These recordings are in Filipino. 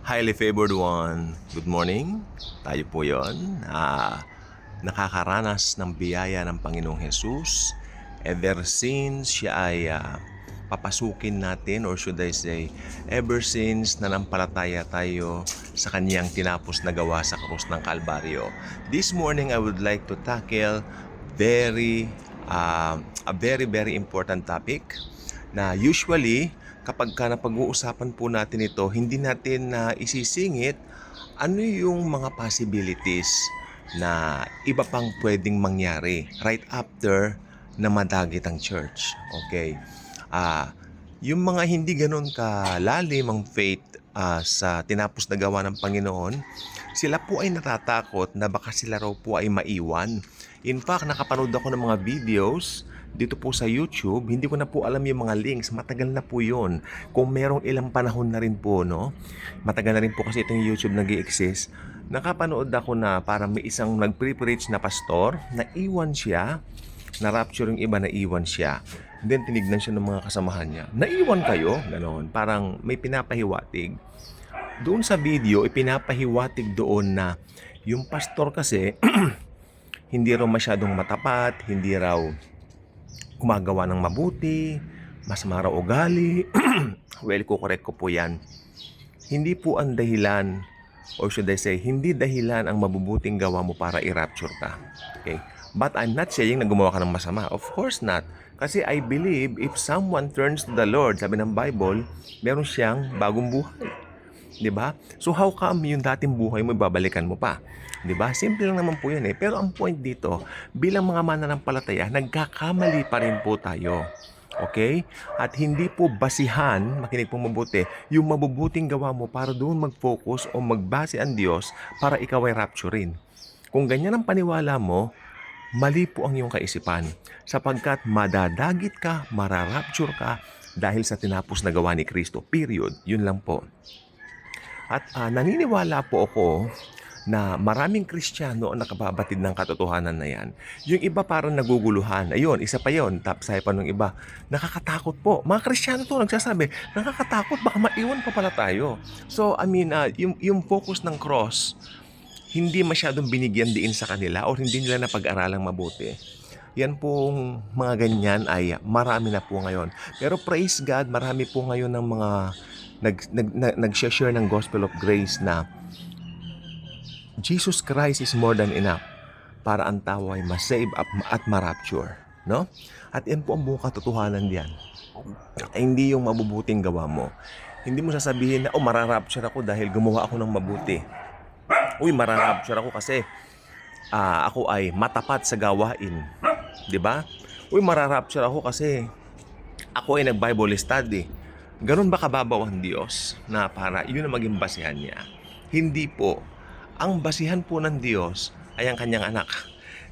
Highly favored one. Good morning. Tayo po yon. Nakakaranas ng biyaya ng Panginoong Jesus ever since siya ay papasukin natin, or should I say, ever since nanampalataya tayo sa kanyang tinapos na gawa sa krus ng Kalbaryo. This morning, I would like to tackle very, a very important topic na usually kapag napag-uusapan po natin ito, hindi natin na isisingit ano yung mga possibilities na iba pang pwedeng mangyari right after na madagit ang church. Okay. Yung mga hindi ganun kalalim ang faith sa tinapos na gawa ng Panginoon, sila po ay natatakot na baka sila raw po ay maiwan. In fact, nakapanood ako ng mga videos dito po sa YouTube. Hindi ko na po alam yung mga links. Matagal na po yun. Kung merong ilang panahon na rin po, no? Matagal na rin po kasi itong YouTube nag-i-exist. Nakapanood ako na parang may isang nag-preach na pastor, na iwan siya, na rapture yung iba, na iwan siya. Then tinignan siya ng mga kasamahan niya. Naiwan kayo? Ganon. Parang may pinapahiwatig. Doon sa video, ipinapahiwatig doon na yung pastor kasi hindi raw masyadong matapat, hindi raw gumagawa ng mabuti, masama raw ugali. Well, kukorek ko po yan. Hindi po ang dahilan, or should I say, hindi dahilan ang mabubuting gawa mo para i-rapture ka. Okay? But I'm not saying na gumawa ka ng masama. Of course not. Kasi I believe if someone turns to the Lord, sabi ng Bible, meron siyang bagong buhay. 'Di ba? So how come yung dating buhay mo ibabalikan mo pa? 'Di ba? Simple lang naman po 'yun eh. Pero ang point dito, bilang mga mananampalataya, nagkakamali pa rin po tayo. Okay? At hindi po basihan, makinig po mabuti, yung mabubuting gawa mo para doon mag-focus o magbase ang Diyos para ikaw ay rapturein. Kung ganyan ang paniwala mo, mali po ang iyong kaisipan, sapagkat madadagit ka, mararapture ka dahil sa tinapos na gawa ni Kristo. Period. Yun lang po. At naniniwala po ako na maraming Kristiyano ang nakababatid ng katotohanan na yan. Yung iba parang naguguluhan. Ayun, isa pa yon. Tapos pa ng iba, nakakatakot po. Mga Kristiyano to nagsasabi, nakakatakot, baka maiwan pa pala tayo. So, I mean, yung focus ng cross, hindi masyadong binigyan diin sa kanila o hindi nila napag-aralang mabuti. Yan pong mga ganyan ay marami na po ngayon. Pero praise God, marami po ngayon ng mga nag-share ng gospel of grace na Jesus Christ is more than enough para ang tao ay masave at ma-rapture. No? At yan po ang buong katotohanan diyan. Ay hindi yung mabubuting gawa mo. Hindi mo sasabihin na, mararapture ako dahil gumawa ako ng mabuti. Uy, mararapture ako kasi ako ay matapat sa gawain. 'Di ba? Uy, mararapture ako kasi ako ay nag-Bible study. Ganun ba kababaw ang Diyos na para yun ang maging basihan niya? Hindi po. Ang basihan po ng Diyos ay ang kanyang anak.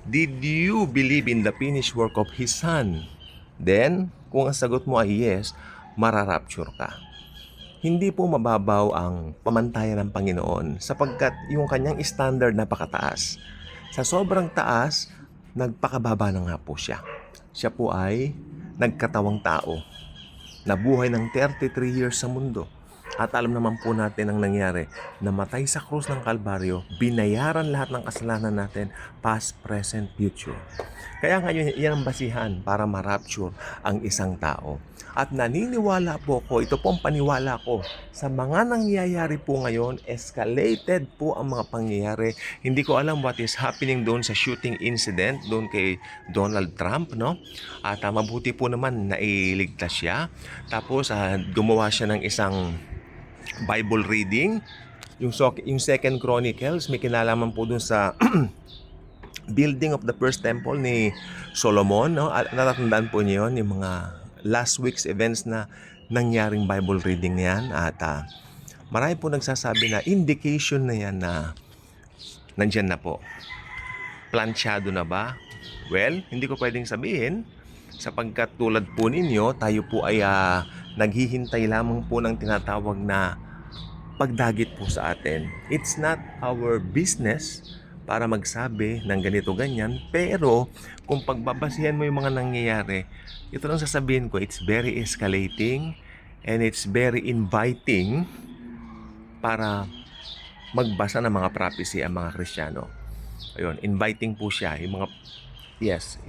Did you believe in the finished work of His Son? Then, kung ang sagot mo ay yes, mararapture ka. Hindi po mababaw ang pamantayan ng Panginoon sapagkat yung kanyang standard napakataas. Sa sobrang taas, nagpakababa na nga po siya. Siya po ay nagkatawang tao. Nabuhay ng 33 years sa mundo. At alam naman po natin ang nangyari. Namatay sa krus ng Kalbaryo, binayaran lahat ng kasalanan natin, past, present, future. Kaya ngayon, yan ang basihan para ma-rapture ang isang tao. At naniniwala po ko, ito po ang paniwala ko, sa mga nangyayari po ngayon, escalated po ang mga pangyayari. Hindi ko alam what is happening doon sa shooting incident, doon kay Donald Trump, no? At mabuti po naman nailigtas siya. Tapos gumawa siya ng isang Bible reading. Yung Second Chronicles, may kinalaman po doon sa building of the first temple ni Solomon, no? Natatandaan po niyo yun, yung mga last week's events na nangyaring Bible reading niyan. At marami po nagsasabi na indication na yan na nandyan na po. Planchado na ba? Well, hindi ko pwedeng sabihin sapagkat tulad po ninyo, tayo po ay naghihintay lamang po ng tinatawag na pagdagit po sa atin. It's not our business para magsabi ng ganito ganyan, pero kung pagbabasihan mo yung mga nangyayari, ito lang sasabihin ko, it's very escalating and it's very inviting para magbasa ng mga prophecy ang mga Kristiyano. Ayun, inviting po siya yung mga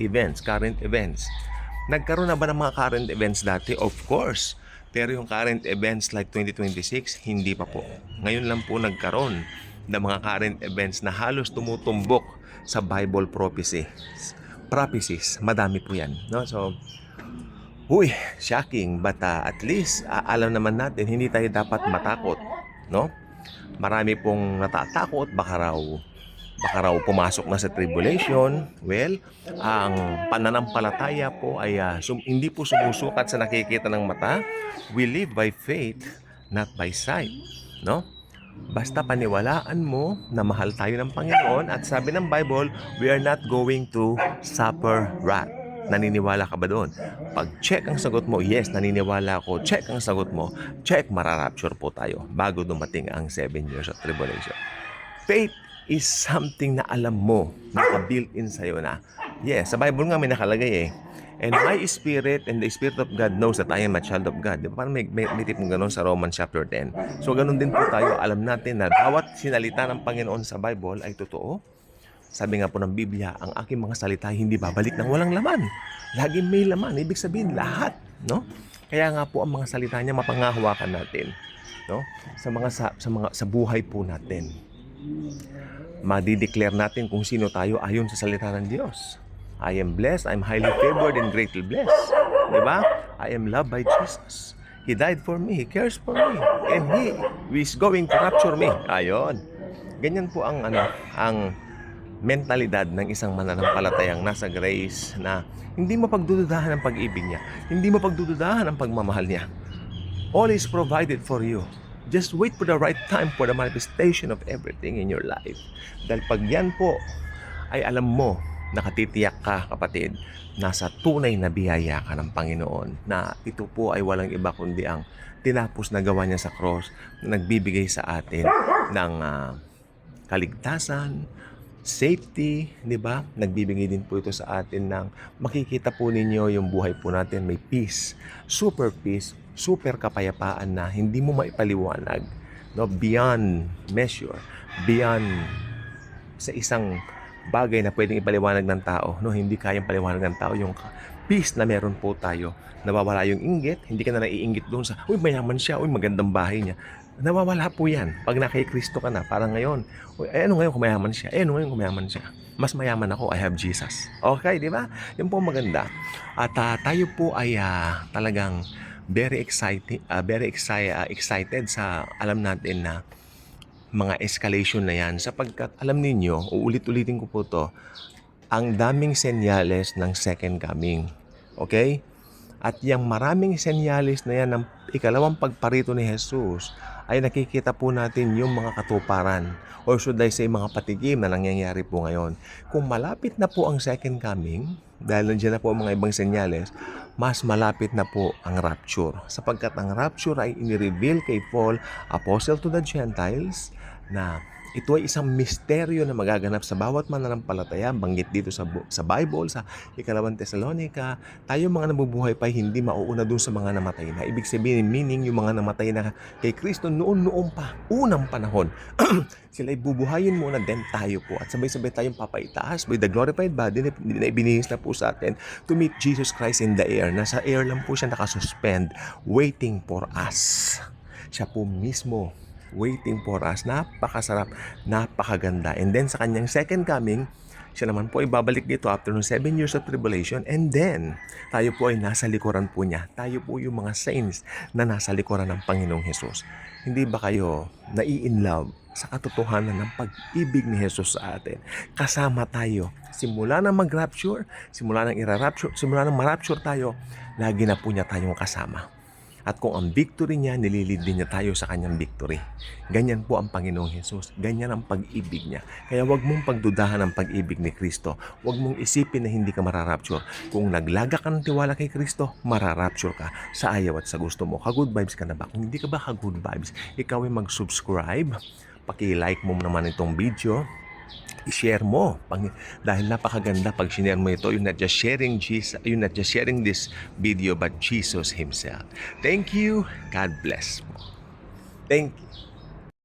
events, current events. Nagkaroon na ba ng mga current events dati? Of course. Pero yung current events like 2026, hindi pa po. Ngayon lang po nagkaroon ng mga current events na halos tumutumbok sa Bible prophecies. Madami po yan. No? So, shocking. But at least, alam naman natin, hindi tayo dapat matakot. No? Marami pong natatakot, baka raw pumasok na sa tribulation. Well, ang pananampalataya po ay hindi po sumusukat sa nakikita ng mata. We live by faith, not by sight. No? Basta paniwalaan mo na mahal tayo ng Panginoon at sabi ng Bible, we are not going to suffer wrath. Naniniwala ka ba doon? Pag check ang sagot mo, yes, naniniwala ako. Check ang sagot mo, check, mararapture po tayo bago dumating ang 7 years of tribulation. Faith is something na alam mo, naka-built-in sa'yo na. Yes, sa Bible nga may nakalagay And my spirit and the spirit of God knows that I am a child of God. Di ba? Parang may tipong gano'n sa Romans chapter 10. So, gano'n din po tayo. Alam natin na bawat sinalita ng Panginoon sa Bible ay totoo. Sabi nga po ng Biblia, ang aking mga salita hindi babalik ng walang laman. Laging may laman. Ibig sabihin, lahat. No? Kaya nga po ang mga salita niya mapangahawakan natin. No? Sa buhay po natin. Madideclare natin kung sino tayo ayon sa salita ng Diyos. I am blessed, I'm highly favored and greatly blessed. Diba? I am loved by Jesus. He died for me, He cares for me, and He is going to rapture me. Ayon. Ganyan po ang mentalidad ng isang mananampalatayang nasa grace na hindi mo pagdududahan ang pag-ibig niya. Hindi mo pagdududahan ang pagmamahal niya. All is provided for you. Just wait for the right time for the manifestation of everything in your life. Dahil pag yan po ay alam mo, nakatitiyak ka, kapatid, nasa tunay na biyaya ka ng Panginoon na ito po ay walang iba kundi ang tinapos na gawa niya sa cross na nagbibigay sa atin ng kaligtasan, safety, di ba? Nagbibigay din po ito sa atin ng makikita po ninyo yung buhay po natin may peace, super kapayapaan na hindi mo maipaliwanag, no? Beyond measure, beyond sa isang bagay na pwedeng ipaliwanag ng tao, no? Hindi kayang paliwanag ng tao yung peace na meron po tayo. Nawawala yung inggit, hindi ka na naiinggit doon sa, mayaman siya, magandang bahay niya. Nawawala po yan pag nakay Kristo ka na. Parang ngayon, ano ngayon kung mayaman siya? Ano ngayon kung mayaman siya? Mas mayaman ako, I have Jesus. Okay, di ba? Yan po maganda. At tayo po ay talagang very excited sa alam natin na mga escalation na yan sapagkat alam ninyo, uulit-ulitin ko po to, ang daming senyales ng second coming. Okay? At yung maraming senyales na yan ng ikalawang pagparito ni Jesus ay nakikita po natin yung mga katuparan or should I say mga patigim na nangyayari po ngayon. Kung malapit na po ang second coming, dahil nandiyan na po ang mga ibang senyales, mas malapit na po ang rapture. Sapagkat ang rapture ay inireveal kay Paul, apostle to the Gentiles, na ito ay isang misteryo na magaganap sa bawat mananampalataya. Banggit dito sa Bible, sa Ikalawang Tesalonica, tayo mga nabubuhay pa hindi mauuna dun sa mga namatay na. Ibig sabihin, meaning yung mga namatay na kay Kristo noon pa, unang panahon. Sila ay bubuhayin muna, then tayo po. At sabay-sabay tayong papaitaas with the glorified body na ibinihis na po sa atin to meet Jesus Christ in the air. Nasa air lang po siya nakasuspend, waiting for us. Siya po mismo waiting for us. Napakasarap, napakaganda. And then sa kanyang second coming, siya naman po ay babalik dito after ng 7 years of tribulation. And then, tayo po ay nasa likuran po niya. Tayo po yung mga saints na nasa likuran ng Panginoong Jesus. Hindi ba kayo nai-inlove sa katotohanan ng pag-ibig ni Jesus sa atin? Kasama tayo. Simula na mag-rapture, simula nang ira-rapture, simula nang ma-rapture tayo, lagi na po niya tayong kasama. At kung ang victory niya, nililid din niya tayo sa kanyang victory. Ganyan po ang Panginoong Jesus. Ganyan ang pag-ibig niya. Kaya huwag mong pagdudahan ang pag-ibig ni Kristo. Huwag mong isipin na hindi ka mararapture. Kung naglaga ka ng tiwala kay Kristo, mararapture ka sa ayaw at sa gusto mo. Ka-good vibes ka na ba? Kung hindi ka ba ka-good vibes, ikaw ay mag-subscribe. Paki-like mo naman itong video. I-share mo dahil napakaganda pag share mo ito. You're not just sharing Jesus, you're not just sharing this video but Jesus Himself. Thank you. God bless mo. Thank you.